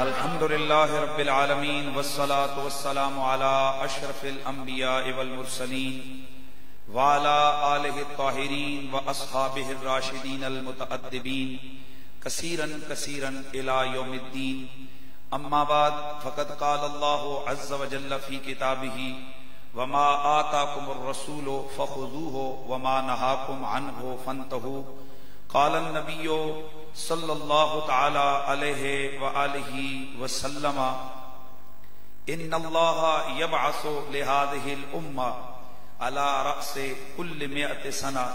الحمد للہ رب العالمین والصلاة والسلام علی اشرف الانبیاء والمرسلین والا آلہ الطاہرین واصحابہ الراشدین المتأدبین کثیرا کثیرا الی یوم الدین اما بعد فقد قال اللہ عز وجل فی کتابہ وما آتاکم الرسول فخذوہ وما نہاکم عنہ فانتہوا قال النبی صلی اللہ تعالی علیہ وآلہ وسلم ان اللہ یبعث لہذہ الامہ على رأس كل 100 سنہ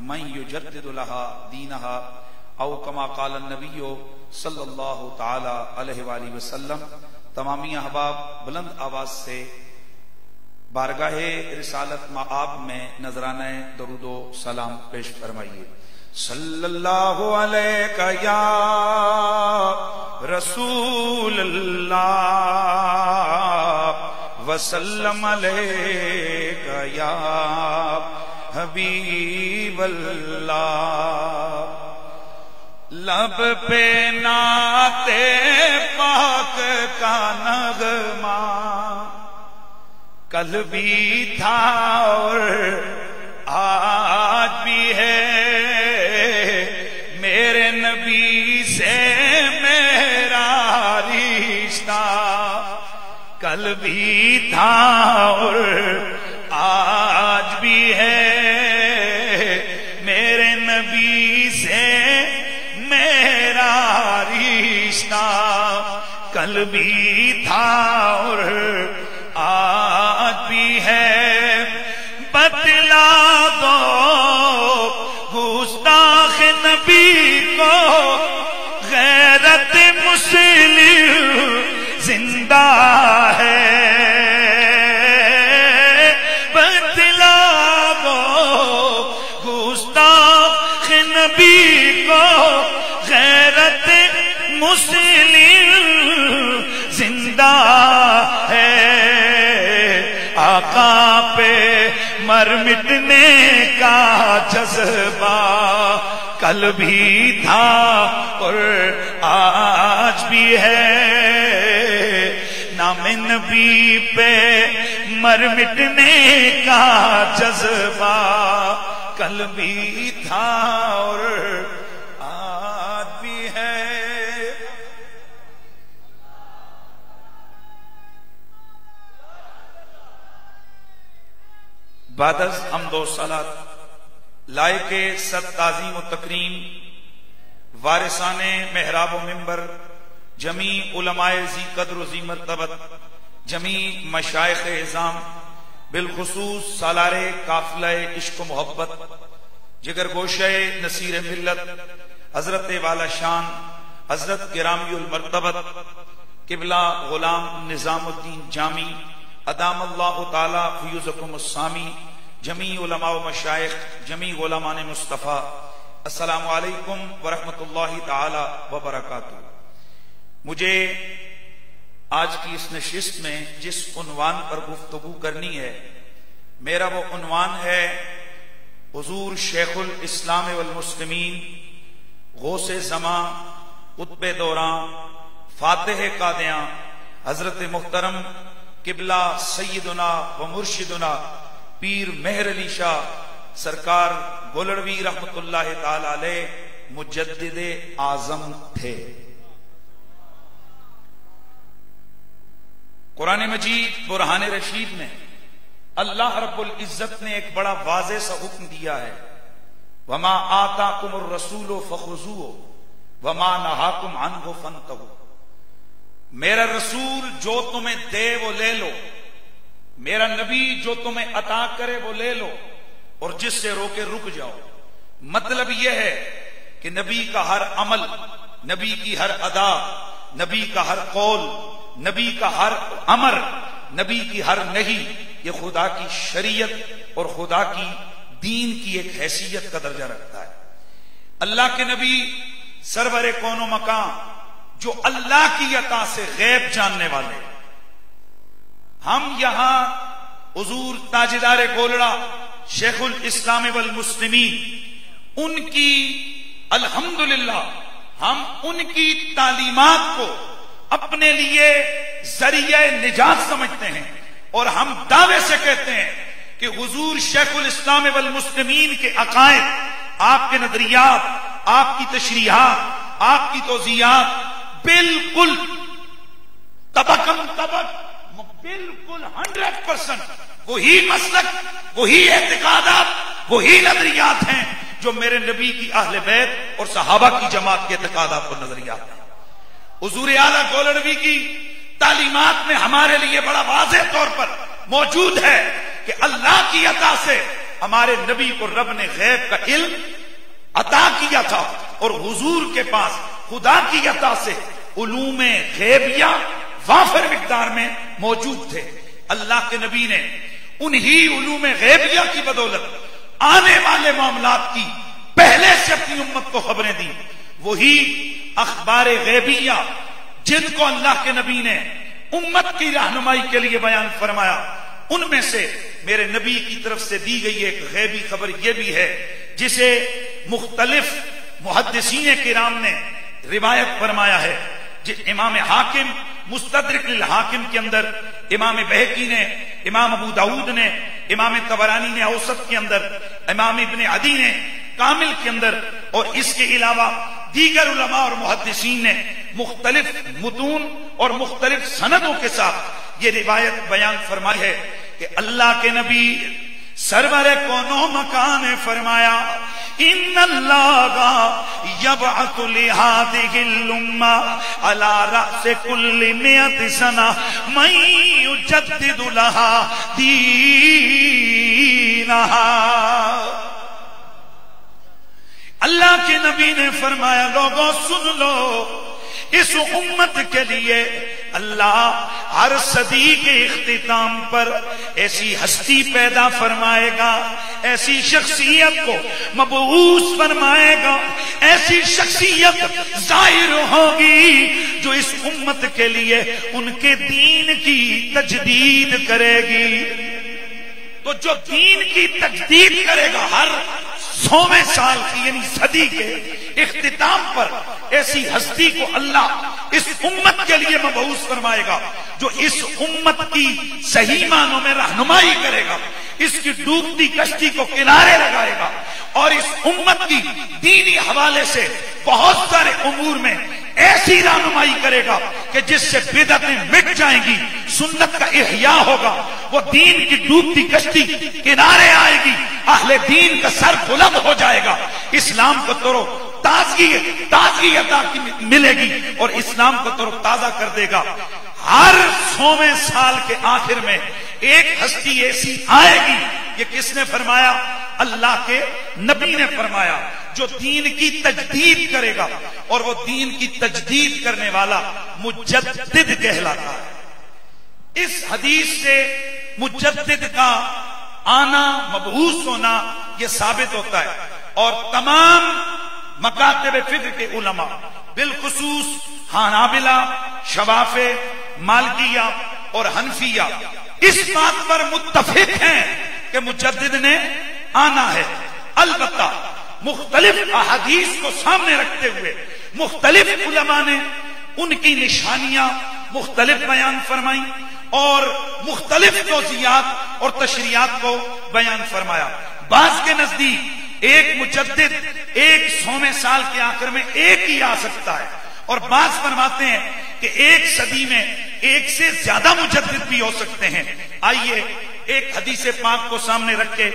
من یجدد لها دینها او کما قال النبی صلی اللہ تعالی علیہ وآلہ وسلم۔ تمامی احباب بلند آواز سے بارگاہ رسالت مآب میں نذرانہ درود و سلام پیش فرمائیے۔ صلی اللہ علیہ یا رسول اللہ وسلم علیہ یا حبیب اللہ۔ لب پہ نعت پاک کا نغمہ کل بھی تھا اور آج بھی ہے، میرے نبی سے میرا رشتہ کل بھی تھا اور آج بھی ہے، میرے نبی سے میرا رشتہ کل بھی تھا اور آج بھی ہے۔ بتلا دو گستاخ نبی کو غیرت مسلم زندہ ہے، بتلا دو گستاخ نبی کو غیرت مسلم زندہ ہے۔ آقا پہ مر مٹنے کا جذبہ کل بھی تھا اور آج بھی ہے، نام نبی پہ مر مٹنے کا جذبہ کل بھی تھا اور آج بھی ہے۔ بعد از حمد و صلات لائق صد تعظیم و تکریم وارثان محراب و منبر جمیع علماء ذی قدر و ذی مرتبت جمیع مشائخ اعظام بالخصوص سالار قافلہ عشق و محبت جگر گوشہ نصیر ملت حضرت والا شان حضرت گرامی المرتبت قبلہ غلام نظام الدین جامی ادام اللہ تعالی فیوزکم السامی جمیع علماء و مشائخ جمیع غلامان مصطفیٰ، السلام علیکم ورحمۃ اللہ تعالی وبرکاتہ۔ مجھے آج کی اس نشست میں جس عنوان پر گفتگو کرنی ہے، میرا وہ عنوان ہے حضور شیخ الاسلام والمسلمین غوث زماں قطب دوراں فاتح قادیاں حضرت محترم قبلہ سیدنا و مرشدنا پیر مہر علی شاہ سرکار گولڑوی رحمت اللہ تعالی علیہ مجدد اعظم تھے۔ قرآن مجید برہان رشید میں اللہ رب العزت نے ایک بڑا واضح سا حکم دیا ہے، وما آتاکم الرسول فخذوہ وما نہاکم عنہ فانتہوا۔ میرا رسول جو تمہیں دے وہ لے لو، میرا نبی جو تمہیں عطا کرے وہ لے لو، اور جس سے روکے رک جاؤ۔ مطلب یہ ہے کہ نبی کا ہر عمل، نبی کی ہر ادا، نبی کا ہر قول، نبی کا ہر امر، نبی کی ہر نہیں، یہ خدا کی شریعت اور خدا کی دین کی ایک حیثیت کا درجہ رکھتا ہے۔ اللہ کے نبی سرور کون و مکان جو اللہ کی عطا سے غیب جاننے والے، ہم یہاں حضور تاجدار گولڑا شیخ الاسلام والمسلمین ان کی الحمدللہ ہم ان کی تعلیمات کو اپنے لیے ذریعہ نجات سمجھتے ہیں، اور ہم دعوے سے کہتے ہیں کہ حضور شیخ الاسلام والمسلمین کے عقائد، آپ کے نظریات، آپ کی تشریحات، آپ کی توضیحات بالکل طبقاً طبق، بالکل 100% وہی مسلک، وہی اعتقادات، وہی نظریات ہیں جو میرے نبی کی اہل بیت اور صحابہ کی جماعت کے اعتقادات اور نظریات ہیں۔ حضور اعلیٰ گولڑوی کی تعلیمات میں ہمارے لیے بڑا واضح طور پر موجود ہے کہ اللہ کی عطا سے ہمارے نبی کو رب نے غیب کا علم عطا کیا تھا، اور حضور کے پاس خدا کی عطا سے علوم غیبیہ وافر مقدار میں موجود تھے۔ اللہ کے نبی نے انہی علوم غیبیہ کی بدولت آنے والے معاملات کی پہلے سے اپنی امت کو خبریں دی۔ وہی اخبار غیبیہ جن کو اللہ کے نبی نے امت کی رہنمائی کے لیے بیان فرمایا، ان میں سے میرے نبی کی طرف سے دی گئی ایک غیبی خبر یہ بھی ہے جسے مختلف محدثین کرام نے روایت فرمایا ہے۔ امام حاکم مستدرک للحاکم کے اندر، امام بہتر نے، امام ابو داود نے، امام طبرانی نے اوسط کے اندر، امام ابن عدی نے کامل کے اندر، اور اس کے علاوہ دیگر علماء اور محدثین نے مختلف متون اور مختلف سندوں کے ساتھ یہ روایت بیان فرمائی ہے کہ اللہ کے نبی سرور کون و مکان نے فرمایا، ان اللہ یبعث لہذه الامہ علی رأس کل 100 سنہ من یجدد لها دینہا۔ اللہ کے نبی نے فرمایا، لوگوں سن لو، اس امت کے لیے اللہ ہر صدی کے اختتام پر ایسی ہستی پیدا فرمائے گا، ایسی شخصیت کو مبعوث فرمائے گا، ایسی شخصیت ظاہر ہوگی جو اس امت کے لیے ان کے دین کی تجدید کرے گی۔ تو جو دین کی تجدید کرے گا، ہر 100ویں سال کی یعنی صدی کے اختتام پر ایسی ہستی کو اللہ اس امت کے لیے مبعوث فرمائے گا جو اس امت کی صحیح معنوں میں رہنمائی کرے گا، اس کی ڈوبتی کشتی کو کنارے لگائے گا، اور اس امت کی دینی حوالے سے بہت سارے امور میں ایسی رہنمائی کرے گا کہ جس سے بدعتیں مٹ جائیں گی، سنت کا احیاء ہوگا، وہ دین کی ڈوبتی کشتی کنارے آئے گی، اہل دین کا سر بلند ہو جائے گا، اسلام کو ترو تازگی عطا ملے گی اور اسلام کو ترو تازہ کر دے گا۔ ہر 100ویں سال کے آخر میں ایک ہستی ایسی آئے گی، یہ کس نے فرمایا؟ اللہ کے نبی نے فرمایا، جو دین کی تجدید کرے گا، اور وہ دین کی تجدید کرنے والا مجدد کہلاتا ہے۔ اس حدیث سے مجدد کا آنا، مبعوث ہونا یہ ثابت ہوتا ہے، اور تمام مکاتب فقہ کے علماء بالخصوص حنابلہ، شوافع، مالکیہ اور حنفیہ اس بات پر متفق ہیں کہ مجدد نے آنا ہے۔ البتہ مختلف احادیث کو سامنے رکھتے ہوئے مختلف علماء نے ان کی نشانیاں مختلف بیان فرمائیں اور مختلف توضیحات اور تشریحات کو بیان فرمایا۔ بعض کے نزدیک ایک مجدد ایک 100ویں سال کے آخر میں ایک ہی آ سکتا ہے، اور بعض فرماتے ہیں کہ ایک صدی میں ایک سے زیادہ مجدد بھی ہو سکتے ہیں۔ آئیے ایک حدیث پاک کو سامنے رکھ کے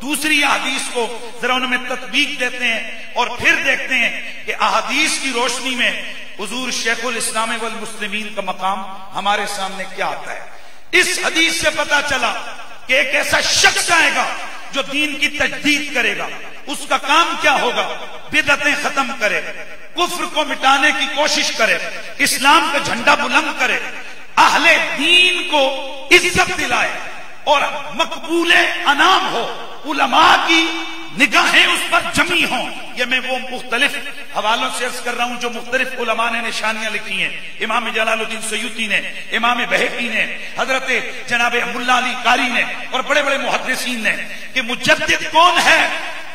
دوسری احادیث کو ذرا ان میں تطبیق دیتے ہیں، اور پھر دیکھتے ہیں کہ احادیث کی روشنی میں حضور شیخ الاسلام والمسلمین کا مقام ہمارے سامنے کیا آتا ہے۔ اس حدیث سے پتا چلا کہ ایک ایسا شخص آئے گا جو دین کی تجدید کرے گا، اس کا کام کیا ہوگا؟ بدعتیں ختم کرے، کفر کو مٹانے کی کوشش کرے، اسلام کا جھنڈا بلند کرے، اہل دین کو عزت دلائے اور مقبول انام ہو، علماء کی نگاہیں اس پر جمی ہوں۔ یہ میں وہ مختلف حوالوں سے عرض کر رہا ہوں جو مختلف علماء نے نشانیاں لکھی ہیں، امام جلال الدین سیوطی نے، امام بہقی نے، حضرت جناب ملا علی قاری نے، اور بڑے بڑے محدثین نے، کہ مجدد کون ہے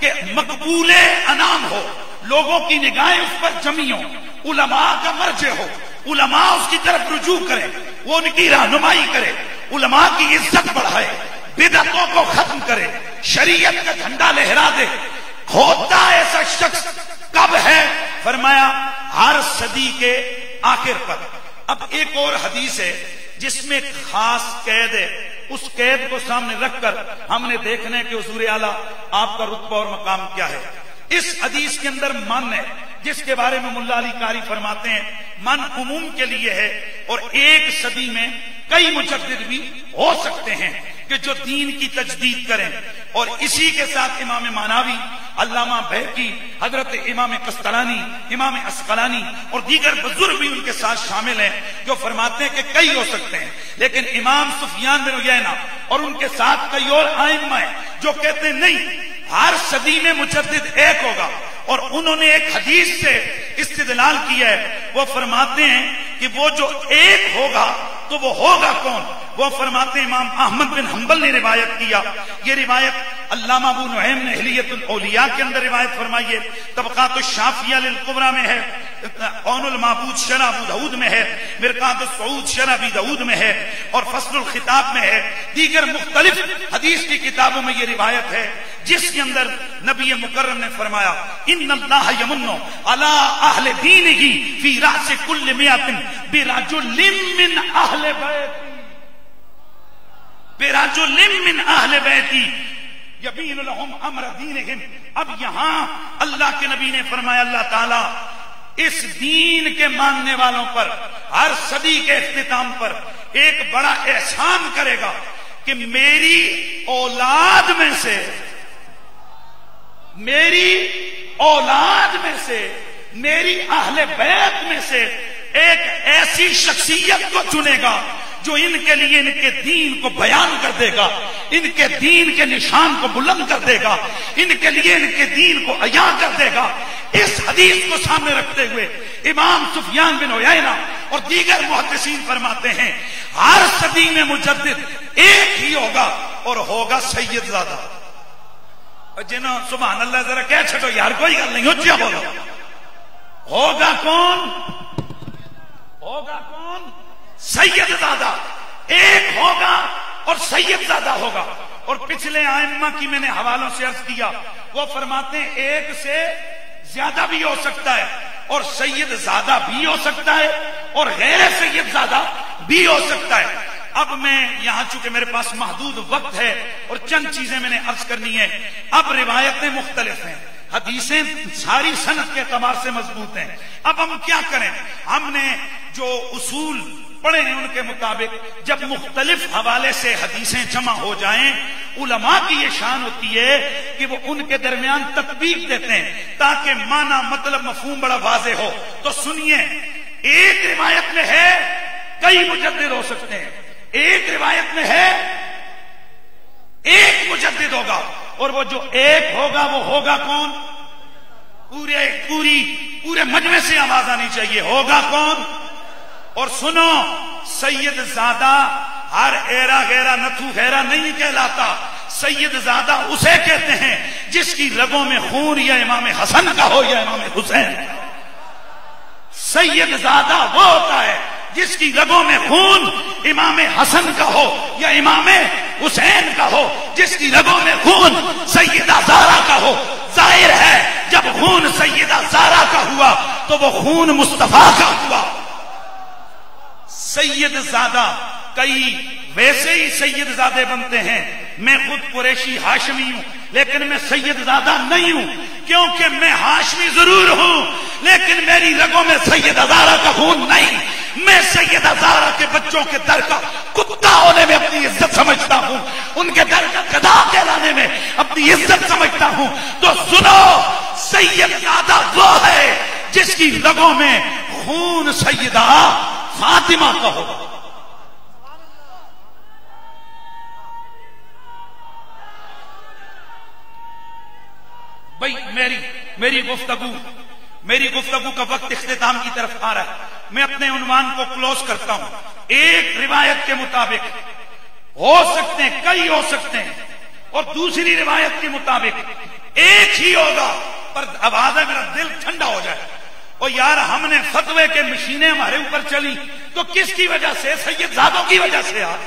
کہ مقبول انام ہو، لوگوں کی نگاہیں اس پر جمی ہوں، علماء کا مرجع ہو، علماء اس کی طرف رجوع کریں، وہ ان کی رہنمائی کرے، علماء کی عزت بڑھائے، بدعتوں کو ختم کرے، شریعت کا جھنڈا لہرا دے۔ ہوتا ایسا شخص کب ہے؟ فرمایا ہر صدی کے آخر پر۔ اب ایک اور حدیث ہے جس میں ایک خاص قید ہے، اس قید کو سامنے رکھ کر ہم نے دیکھنا ہے کہ حضور اعلیٰ آپ کا رتبہ اور مقام کیا ہے۔ اس حدیث کے اندر من ہے جس کے بارے میں ملا علی قاری فرماتے ہیں من عموم کے لیے ہے، اور ایک صدی میں کئی مجدد بھی ہو سکتے ہیں کہ جو دین کی تجدید کریں، اور اسی کے ساتھ امام ماناوی، علامہ بہتر، حضرت امام قسطلانی، امام اسقلانی اور دیگر بزرگ بھی ان کے ساتھ شامل ہیں جو فرماتے ہیں کہ کئی ہو سکتے ہیں، لیکن امام سفیان بن عیینہ اور ان کے ساتھ کئی اور ائمہ ہیں جو کہتے ہیں نہیں، ہر صدی میں مجدد ایک ہوگا۔ اور انہوں نے ایک حدیث سے استدلال کیا ہے، وہ فرماتے ہیں کہ وہ جو ایک ہوگا تو وہ ہوگا کون؟ وہ فرماتے ہیں امام احمد بن حنبل نے روایت کیا، یہ روایت علامہ ابو نعیم نے حلیۃ الاولیاء کے اندر روایت فرمائی ہے، طبقات الشافعیہ للکبریٰ میں ہے، قون المعبود شرح ابو داؤد میں ہے، مرقات الصعود شرح ابی داؤد میں ہے، اور فصل الخطاب میں ہے، دیگر مختلف حدیث کی کتابوں میں یہ روایت ہے جس کے اندر نبی مکرم نے فرمایا ان اللہ یمن علی اہل دینہ فی رأس کل مئۃ برجل من اہل بیتی، برجل من اہل بیتی یبین لہم امر دینہم۔ اب یہاں اللہ کے نبی نے فرمایا اللہ تعالیٰ اس دین کے ماننے والوں پر ہر صدی کے اختتام پر ایک بڑا احسان کرے گا کہ میری اولاد میں سے، میری اولاد میں سے، میری اہل بیت میں سے ایک ایسی شخصیت کو چنے گا جو ان کے لیے ان کے دین کو بیان کر دے گا، ان کے دین کے نشان کو بلند کر دے گا، ان کے لیے ان کے دین کو عیاں کر دے گا۔ اس حدیث کو سامنے رکھتے ہوئے امام سفیان بن عیینہ اور دیگر محدثین فرماتے ہیں ہر صدی میں مجدد ایک ہی ہوگا، اور ہوگا سید زادہ۔ جنہوں سبحان اللہ ذرا کہہ چھٹو یار، کوئی گل نہیں، اچھا بولو، ہوگا کون؟ ہوگا کون؟ سید زادہ ایک ہوگا اور سید زادہ ہوگا۔ اور پچھلے ائمہ کی میں نے حوالوں سے عرض کیا، وہ فرماتے ہیں ایک سے زیادہ بھی ہو سکتا ہے، اور سید زادہ بھی ہو سکتا ہے، اور غیر سید زادہ بھی ہو سکتا ہے۔ اب میں یہاں چونکہ میرے پاس محدود وقت ہے اور چند چیزیں میں نے عرض کرنی ہے، اب روایتیں مختلف ہیں، حدیثیں ساری سند کے اعتبار سے مضبوط ہیں۔ اب ہم کیا کریں؟ ہم نے جو اصول پڑھے ہیں ان کے مطابق جب مختلف حوالے سے حدیثیں جمع ہو جائیں، علماء کی یہ شان ہوتی ہے کہ وہ ان کے درمیان تطبیق دیتے ہیں تاکہ معنی مطلب مفہوم بڑا واضح ہو۔ تو سنیے، ایک روایت میں ہے کئی مجدد ہو سکتے ہیں، ایک روایت میں ہے ایک مجدد ہوگا، اور وہ جو ایک ہوگا وہ ہوگا کون؟ پورے مجمع سے آواز آنی چاہیے، ہوگا کون؟ اور سنو، سید زادہ ہر ایرا غیرہ نتھو غیرہ نہیں کہلاتا، سید زادہ اسے کہتے ہیں جس کی رگوں میں خون یا امام حسن کا ہو یا امام حسین۔ سید زادہ وہ ہوتا ہے جس کی رگوں میں خون امام حسن کا ہو یا امام حسین کا ہو، جس کی رگوں میں خون سیدہ زہرا کا ہو۔ ظاہر ہے جب خون سیدہ زہرا کا ہوا تو وہ خون مصطفیٰ کا ہوا۔ سید زادہ کئی ویسے ہی سید زادے بنتے ہیں، میں خود قریشی ہاشمی ہوں لیکن میں سید زادہ نہیں ہوں، کیونکہ میں ہاشمی ضرور ہوں لیکن میری رگوں میں سید زہرا کا خون نہیں۔ میں سید زہرا کے بچوں کے در کا کتا ہونے میں اپنی عزت سمجھتا ہوں، ان کے در کا گدھا کہلانے میں اپنی عزت سمجھتا ہوں۔ تو سنو، سید زادہ وہ ہے جس کی رگوں میں خون سیدہ فاطمہ کا ہو۔ بھائی میری گفتگو کا وقت اختتام کی طرف آ رہا ہے، میں اپنے عنوان کو کلوز کرتا ہوں۔ ایک روایت کے مطابق ہو سکتے ہیں، کئی ہو سکتے ہیں، اور دوسری روایت کے مطابق ایک ہی ہوگا۔ پر آواز ہے، میرا دل ٹھنڈا ہو جائے، اور یار ہم نے فتوے کے مشینیں ہمارے اوپر چلی تو کس کی وجہ سے؟ سید زادوں کی وجہ سے یار.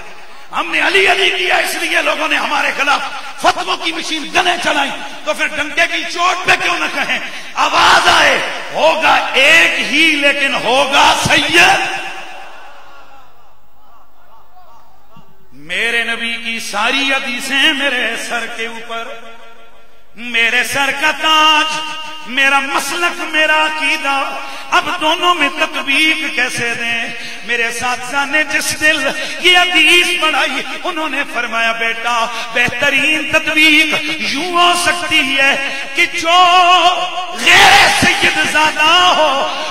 ہم نے علی علی کیا اس لیے لوگوں نے ہمارے خلاف فتووں کی مشین گنیں چلائی. تو پھر ڈنکے کی چوٹ پہ کیوں نہ کہیں؟ آواز آئے ہوگا ایک ہی لیکن ہوگا سید. میرے نبی کی ساری حدیثیں میرے سر کے اوپر، میرے سر کا تاج، میرا مسلک، میرا عقیدہ. اب دونوں میں تطبیق کیسے دیں؟ میرے اساتذہ نے جس دل یہ حدیث پڑھائی انہوں نے فرمایا بیٹا بہترین تطبیق یوں ہو سکتی ہے کہ جو غیر سید زادہ ہو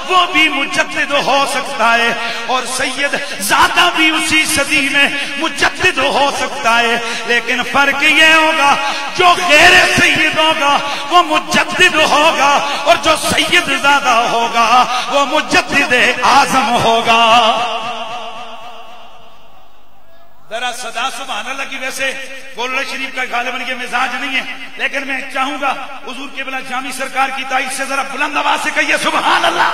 وہ بھی مجدد ہو سکتا ہے، اور سید زادہ بھی اسی صدی میں مجدد ہو سکتا ہے. لیکن فرق یہ ہوگا جو غیر سید ہوگا وہ مجدد ہوگا، اور جو سید زادہ ہوگا وہ مجدد اعظم ہوگا. ذرا صدا سبحان اللہ کی. ویسے گولرا شریف کا غالباً یہ مزاج نہیں ہے، لیکن میں چاہوں گا حضور قبلہ جامی سرکار کی تائید سے ذرا بلند آواز سے کہیے سبحان اللہ.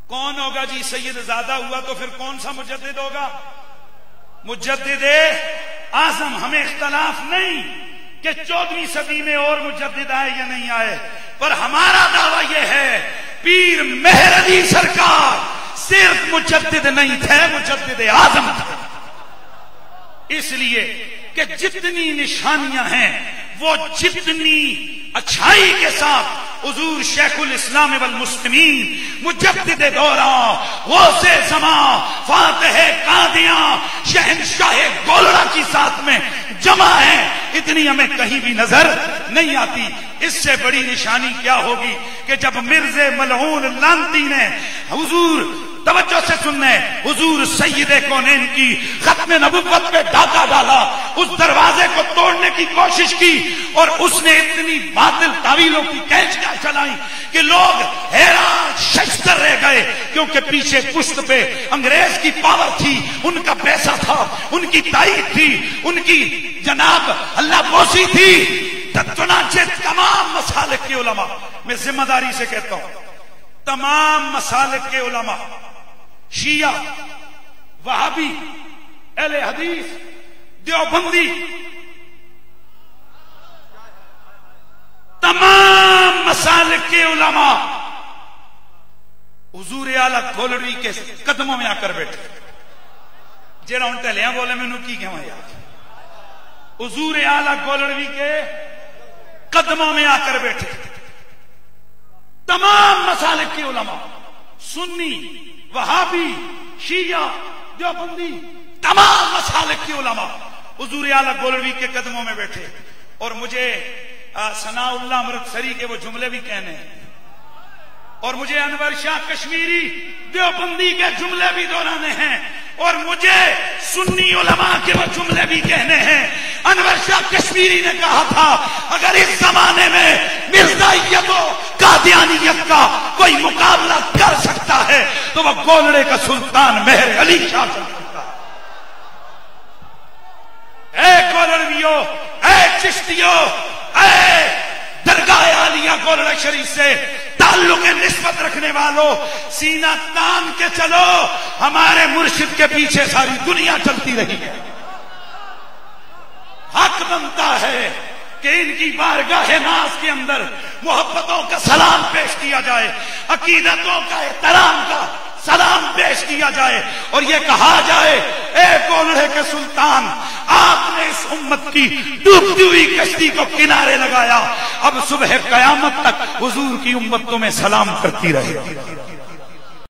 کون ہوگا جی؟ سید زادہ ہوا تو پھر کون سا مجدد ہوگا؟ مجدد اعظم. ہمیں اختلاف نہیں کہ 14ویں صدی میں اور مجدد آئے یا نہیں آئے، پر ہمارا دعویٰ یہ ہے پیر مہر علی سرکار صرف مجدد نہیں تھے، مجدد اعظم تھے. اس لیے کہ جتنی نشانیاں ہیں وہ جتنی اچھائی کے ساتھ حضور شیخ الاسلام والمسلمین مجدد دورہ غوث زمان فاتح قادیاں شہنشاہ گولڑا کی ساتھ میں جمع ہیں، اتنی ہمیں کہیں بھی نظر نہیں آتی. اس سے بڑی نشانی کیا ہوگی کہ جب مرزا ملعون لانتی نے حضور توجہ سے سننے حضور سید کونین کی ختم نبوت پہ ڈاکہ ڈالا، اس دروازے کو توڑنے کی کوشش کی، اور اس نے اتنی باطل تعویلوں کی کینچیاں چلائی کہ لوگ حیران ششدر رہ گئے، کیونکہ پیچھے پشت پہ انگریز کی پاور تھی، ان کا پیسہ تھا، ان کی تائید تھی، ان کی جناب اللہ بوسی تھی. چنانچہ تمام مسالک کے علماء، میں ذمہ داری سے کہتا ہوں تمام مسالک کے علماء، شیعہ، وہابی، اہل حدیث، دیوبندی، تمام مسالک کے علماء حضور اعلی گولڑی کے قدموں میں آ کر بیٹھے. جیڑا ان ٹہلیاں بولے میں انہوں کی کہاں یاد. حضور اعلی گولڑی کے قدموں میں آ کر بیٹھے. تمام مسالک کے علماء، سنی، وہابی، شیعہ، دیوبندی، تمام مسالک کے علماء حضور اعلی گولڑی کے قدموں میں بیٹھے. اور مجھے ثناء اللہ امرتسری کے وہ جملے بھی کہنے ہیں، اور مجھے انور شاہ کشمیری دیوبندی کے جملے بھی دہرانے ہیں، اور مجھے سنی علماء کے وہ جملے بھی کہنے ہیں. انور شاہ کشمیری نے کہا تھا اگر اس زمانے میں مرزائیت و قادیانیت کا کوئی مقابلہ کر سکتا ہے تو وہ گولڑے کا سلطان مہر علی شاہ کر سکتا ہے. اے گولڑویو، اے چشتیو، اے درگاہ عالیہ گولرا شریف سے تعلق نسبت رکھنے والوں، سینہ تان کے چلو. ہمارے مرشد کے پیچھے ساری دنیا چلتی رہی ہے. حق بنتا ہے کہ ان کی بارگاہ ناز کے اندر محبتوں کا سلام پیش کیا جائے، عقیدتوں کا احترام کا سلام پیش کیا جائے، اور یہ کہا جائے اے گولڑے کے سلطان، آپ نے اس امت کی ڈوبتی ہوئی کشتی کو کنارے لگایا، اب صبح قیامت تک حضور کی امت تمہیں سلام کرتی رہے.